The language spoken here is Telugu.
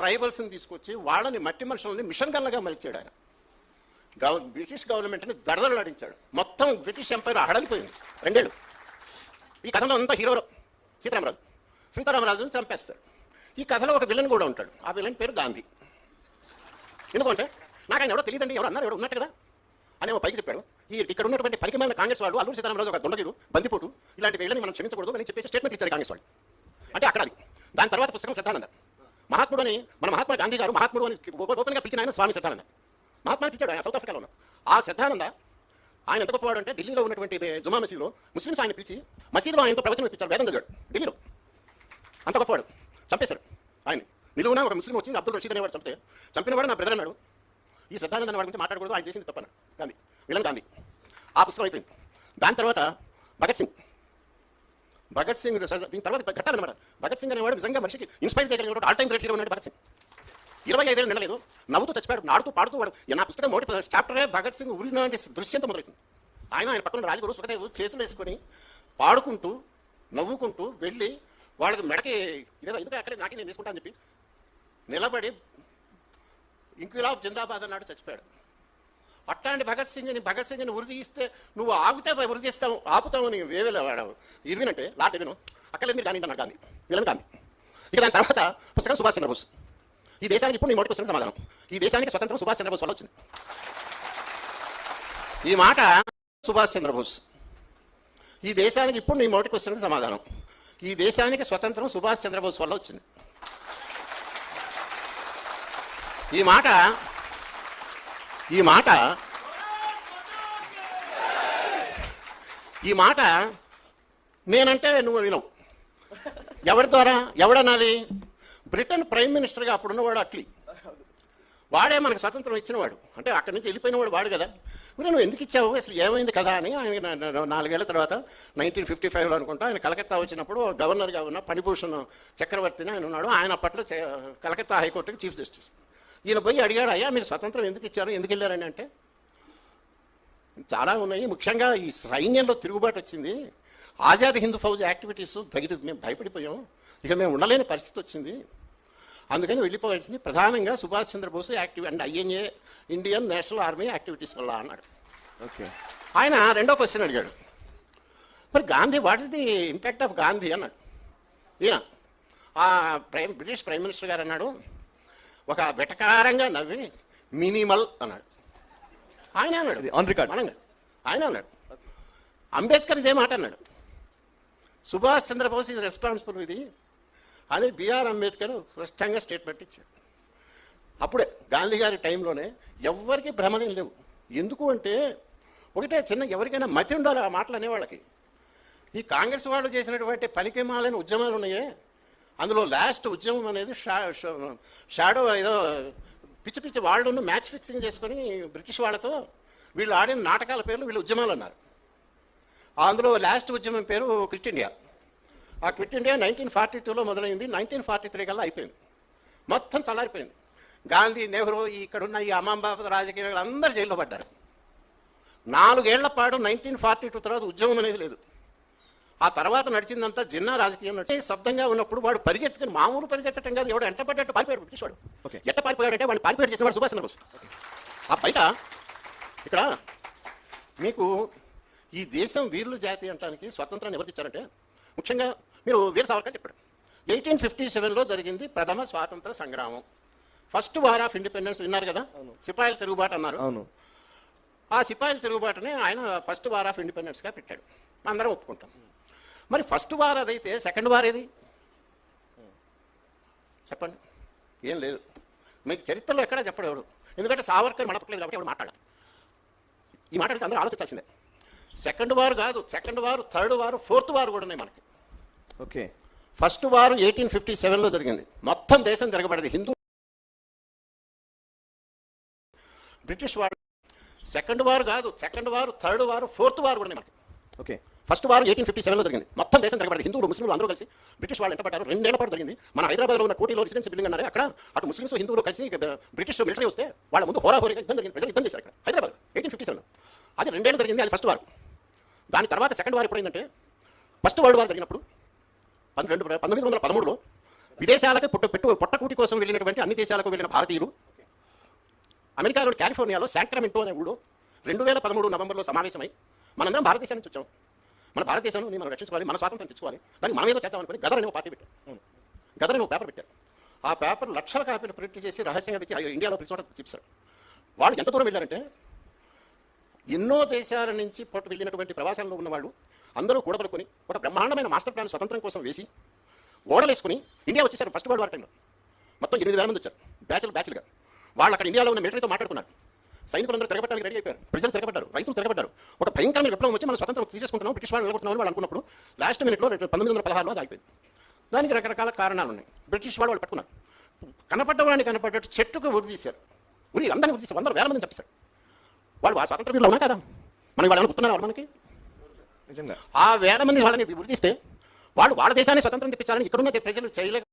ట్రైబల్స్ని తీసుకొచ్చి వాళ్ళని మట్టి మనుషులని మిషన్ గన్లుగా మలిచాడు ఆయన. బ్రిటిష్ గవర్నమెంట్ని దడదడలాడించాడు. మొత్తం బ్రిటిష్ ఎంపైర్ హడలిపోయింది 2 ఏళ్ళు. ఈ కథలో అంతా హీరో సీతారామరాజుని చంపేస్తాడు. ఈ కథలో ఒక విలన్ కూడా ఉంటాడు. ఆ విలన్ పేరు గాంధీ. ఎందుకంటే నాకు ఆయన ఎవరో తెలియదండి, ఎవరు అన్నారు, ఎవరు ఉన్నట్టు కదా అని పైకి చెప్పాడు. ఇక్కడ ఉన్నటువంటి పరికమైన కాంగ్రెస్ వాళ్ళు అల్లూరి సీతారామరాజు ఒక దొండగిడు, బందిపోటు, ఇలాంటి వీళ్ళని మనం క్షమించకూడదు అని చెప్పేసి స్టేట్మెంట్ ఇచ్చారు కాంగ్రెస్ వాళ్ళు. అంటే అక్కడ అది. దాని తర్వాత పుస్తకం శ్రద్ధానంద. మహాత్ముడు అని మన మహాత్మా గాంధీ గారు మహాత్ముడు అని ఓపెన్గా పిలిచిన ఆయన స్వామి శ్రద్ధానంద. మహాత్మాని పిలిచాడు ఆయన సౌత్ ఆఫ్రికాలో ఉన్న. ఆ శ్రద్ధానంద ఆయన ఎంత గొప్పవాడు అంటే ఢిల్లీలో ఉన్నటువంటి జుమా మసీదులో ముస్లిమ్స్ ఆయన పిలిచి మసీదులో ఆయనతో ప్రవచనం ఇప్పించారు, వేదం చదివాడు ఢిల్లీలో. అంత గొప్పవాడు. చంపేశారు ఆయన. నిలువున ఒక ముస్లిం వచ్చి అబ్దుల్ రషీద్ అనేవాడు చంపినవాడు నా బ్రదర్ అన్నాడు. ఈ శ్రద్ధానంద వాడి గురించి మాట్లాడకూడదు, ఆయన చేసింది తప్పన్నాడు గాంధీ, విలన్ గాంధీ. ఆ పుస్తకం అయిపోయింది. దాని తర్వాత భగత్ సింగ్ దీని తర్వాత కట్టాలన్నమాట. భగత్ సింగ్ అనేవాడు నిజంగా మనిషికి ఇన్స్పైర్ చేయగలిగిన ఆల్ టైమ్ గ్రేట్ హీరో ఉన్నాడు భగత్ సింగ్. 25 ఏళ్ళు నిలలేదు, నవ్వుతూ చచ్చిపోయాడు, నాడుతూ పాడుతూ వాడు. నా పుస్తకం మొదటి చాప్టరే భగత్ సింగ్ ఊరినటువంటి దృశ్యంతో మొదలవుతుంది. ఆయన పక్కన రాజగురు సుఖదేవ్ చేతులు వేసుకొని పాడుకుంటూ నవ్వుకుంటూ వెళ్ళి వాళ్ళకి మెడకి ఇదే అక్కడే నాకే నేను తీసుకుంటా అని చెప్పి నిలబడి ఇంక్విలాబ్ జిందాబాద్ అన్నాడు, చచ్చిపోయాడు. అట్లాంటి భగత్ సింగ్ని ఉరి తీస్తే నువ్వు ఆగితే ఉరి తీస్తావు, ఆపుతావు అని వేవేవాడు ఇర్విన్ అంటే లాట్ ఇర్విన్. అక్కర్లేదు మీరు గాంధీ అన్నాడు, గాంధీ విలన్ గాంధీ. ఇక దాని తర్వాత పుస్తకం సుభాష్ చంద్రబోస్. ఈ దేశానికి ఇప్పుడు నీ మొదటి పుస్తకం సమాధానం. ఈ దేశానికి స్వతంత్రం సుభాష్ చంద్రబోస్ వల్ల వచ్చింది. ఈ మాట సుభాష్ చంద్రబోస్. ఈ దేశానికి ఇప్పుడు నీ మొదటి క్వశ్చన్కి సమాధానం. ఈ దేశానికి స్వతంత్రం సుభాష్ చంద్రబోస్ వల్ల వచ్చింది. ఈ మాట నేనంటే నువ్వు వినవు. ఎవరి ద్వారా ఎవడనాలి? బ్రిటన్ ప్రైమ్ మినిస్టర్గా అప్పుడున్నవాడు అట్లీ. వాడే మనకు స్వతంత్రం ఇచ్చినవాడు. అంటే అక్కడి నుంచి వెళ్ళిపోయినవాడు వాడు కదా. మరి నువ్వు ఎందుకు ఇచ్చావు, అసలు ఏమైంది కదా అని ఆయన 4 ఏళ్ల తర్వాత 1955లో అనుకుంటా ఆయన కలకత్తా వచ్చినప్పుడు గవర్నర్గా ఉన్న ఫణిభూషణ్ చక్రవర్తిని ఆయన ఉన్నాడు. ఆయన అప్పట్లో కలకత్తా హైకోర్టుకి చీఫ్ జస్టిస్. ఈయన పోయి అడిగాడు, అయ్యా మీరు స్వతంత్రం ఎందుకు ఇచ్చారు, ఎందుకు వెళ్ళారని. అంటే చాలా ఉన్నాయి, ముఖ్యంగా ఈ సైన్యంలో తిరుగుబాటు వచ్చింది, ఆజాద్ హిందూ ఫౌజ్ యాక్టివిటీస్ మేము భయపడిపోయాం, ఇక మేము ఉండలేని పరిస్థితి వచ్చింది, అందుకని వెళ్ళిపోవాల్సింది. ప్రధానంగా Subhash Chandrabose active and INA Indian National Army activities వల్ల అన్నాడు. ఓకే. ఆయన రెండో క్వశ్చన్ అడిగాడు, మరి Gandhi what is the impact of Gandhi అన్నాడు. ఈయన బ్రిటిష్ ప్రైమ్ మినిస్టర్ గారు అన్నాడు, ఒక వెటకారంగా నవ్వి మినిమల్ అన్నాడు. ఆయన అన్నాడు ఆన్ రికార్డ్ అనంగా ఆయన అన్నాడు. అంబేద్కర్ ఇదే మాట అన్నాడు, సుభాష్ చంద్రబోస్ ఇది రెస్పాన్సిబుల్ ఇది అని బిఆర్ అంబేద్కర్ స్పష్టంగా స్టేట్మెంట్ ఇచ్చాడు. అప్పుడే గాంధీ గారి టైంలోనే ఎవరికి భ్రమలేం లేవు. ఎందుకు అంటే ఒకటే చిన్న ఎవరికైనా మతి ఉండాలి ఆ మాటలు అనేవాళ్ళకి. ఈ కాంగ్రెస్ వాళ్ళు చేసినటువంటి పనికిమాలని ఉద్యమాలు ఉన్నాయే, అందులో లాస్ట్ ఉద్యమం అనేది షాడో ఏదో పిచ్చి వాళ్ళను మ్యాచ్ ఫిక్సింగ్ చేసుకొని బ్రిటిష్ వాళ్ళతో వీళ్ళు ఆడిన నాటకాల పేర్లు వీళ్ళు ఉద్యమాలు అన్నారు. అందులో లాస్ట్ ఉద్యమం పేరు క్విట్ ఇండియా. ఆ క్విట్ ఇండియా 1942లో మొదలైంది, 1943 కల్లా అయిపోయింది, మొత్తం చల్లారిపోయింది. గాంధీ, నెహ్రూ, ఇక్కడున్న ఈ అమ్మాంబాబు రాజకీయాలు అందరూ జైల్లో పడ్డారు. 4 ఏళ్ల పాటు 1942 తర్వాత ఉద్యమం అనేది లేదు. ఆ తర్వాత నడిచిందంతా జిన్నా రాజకీయం నడిచి శబ్దంగా ఉన్నప్పుడు వాడు పరిగెత్తుకుని, మామూలు పరిగెత్తటం కాదు, ఎవడు ఎంట పడ్డట్టు పారిపోయాడు బ్రిటిష్ వాడు. ఎట్ట పారిపోయాడంటే వాడిని పారిపోయాడు చేసిన వాడు సుభాష్ చంద్రబోస్. ఆ బయట ఇక్కడ మీకు ఈ దేశం వీరుల జాతి అంటానికి స్వతంత్రాన్ని ఎవరు ఇచ్చారంటే ముఖ్యంగా మీరు వీర సావర్కర్ చెప్పాడు. 1857లో జరిగింది ప్రథమ స్వాతంత్ర సంగ్రామం, ఫస్ట్ వార్ ఆఫ్ ఇండిపెండెన్స్. విన్నారు కదా, సిపాయిల తిరుగుబాటు అన్నారు. అవును, ఆ సిపాయిల తిరుగుబాటుని ఆయన ఫస్ట్ వార్ ఆఫ్ ఇండిపెండెన్స్గా పెట్టాడు, అందరం ఒప్పుకుంటాం. మరి ఫస్ట్ వార్ అదైతే సెకండ్ వార్ ఏది చెప్పండి? ఏం లేదు. మీకు చరిత్రలో ఎక్కడా చెప్పడు ఎవడు, ఎందుకంటే సావర్కర్ మనపట్లేదు కాబట్టి ఎవడు మాట్లాడాలి. ఈ మాట అందరూ ఆలోచించాల్సిందే. సెకండ్ వార్ కాదు, second war, third war, fourth war కూడా ఉన్నాయి మనకి. ఓకే. ఫస్ట్ వార్ 1857లో జరిగింది, మొత్తం దేశం తిరగబడింది, Hindu British war. Second war కాదు, second war, third war, fourth war కూడా ఉన్నాయి మనకి. ఓకే. ఫస్ట్ వార్ 1857లో జరిగింది, మొత్తం దేశం తిరగబడింది, హిందువులు ముస్లింలు అందరూ కలిసి బ్రిటిష్ వాళ్ళు ఎంటపడ్డారు. 2 ఏళ్ల పాటు జరిగింది. మన హైదరాబాద్లో ఉన్న కోటిలో రెసిడెన్సీ బిల్డింగ్ అన్నారు, అక్కడ అటు ముస్లింస్ హిందువులు కలిసి బ్రిటిష్ మిలిటరీ వస్తే వాళ్ళ ముందు హోరాహోరీగా యుద్ధం జరిగింది, ప్రజలు యుద్ధం చేశారు అక్కడ హైదరాబాద్ 1857. అది 2 ఏళ్ళు జరిగింది, అది ఫస్ట్ వార్. దాని తర్వాత సెకండ్ వార్ ఎప్పుడైందంటే ఫస్ట్ వరల్డ్ వార్ జరిగినప్పుడు 1913లో విదేశాలకు పొట్టకూటి కోసం వెళ్ళినటువంటి అన్ని దేశాలకు వెళ్ళిన భారతీయులు అమెరికాలోని కాలిఫోర్నియాలో శాక్రమెంటో అనే ఊళ్ళో 2013 నవంబర్లో సమావేశమై మనందరం భారతదేశం నుంచి వచ్చాం, మన భారతదేశాన్ని మనం రక్షించుకోవాలి, మన స్వాతంత్రం తెచ్చుకోవాలి, దానికి మనం ఏదో చేద్దాం అనుకుని గదర్ అనే పార్టీ పెట్టారు. గదర్ అనే పేపర్ పెట్టారు. ఆ పేపర్ లక్షల కాపీలు ప్రింట్ చేసి రహస్యంగా తెచ్చి ఇండియాలో ప్రతి చోట చూపిస్తారు. వాళ్ళు ఎంత దూరం వెళ్ళారంటే ఎన్నో దేశాల నుంచి వెళ్ళినటువంటి ప్రవాసంలో ఉన్న వాళ్ళు అందరూ కూడబలుకొని ఒక బ్రహ్మాండమైన మాస్టర్ ప్లాన్ స్వతంత్రం కోసం వేసి ఓడలేసుకుని ఇండియా వచ్చేసారు. ఫస్ట్ వరల్డ్ వార్ టైంలో మొత్తం 8,000 మంది వచ్చారు బ్యాచ్లుగా. వాళ్ళు అక్కడ ఇండియాలో ఉన్న మిలిటరీతో మాట్లాడుకున్నారు. సైనికులందరూ తిరగబట్టడానికి రెడీ అయిపోయారు, ప్రజలు తిరగబడ్డారు, రైతులు తిరగబడ్డారు. ఒక భయంకరమైన విప్లవం వచ్చి మనం స్వతంత్రం తీసేసుకుంటున్నాం, బ్రిటిష్ వాళ్ళు నిలబడుతున్నాం వాళ్ళు అనుకున్నప్పుడు లాస్ట్ మినిట్లో 1916లో అది అయిపోయింది. దానికి రకరకాల కారణాలు ఉన్నాయి. బ్రిటిష్ వాళ్ళు పట్టుకున్నారు. కనపడ్డవాడిని కనపడ్డట్టు చెట్టుకు ఉరి తీశారు. అందరినీ ఉరి తీశారు. 100,000 మందిని చంపేశారు. వాళ్ళు ఆ స్వాతంత్ర వీరులు ఉన్నా కదా, మనకి వాళ్ళు అనుకుంటున్నారు వాళ్ళు మనకి నిజంగా ఆ 1,000 మంది వాళ్ళని ఉరి తీస్తే వాళ్ళు వాళ్ళ దేశాన్ని స్వతంత్రం తెప్పించాలని ఇక్కడున్న ప్రజలు చేయలేక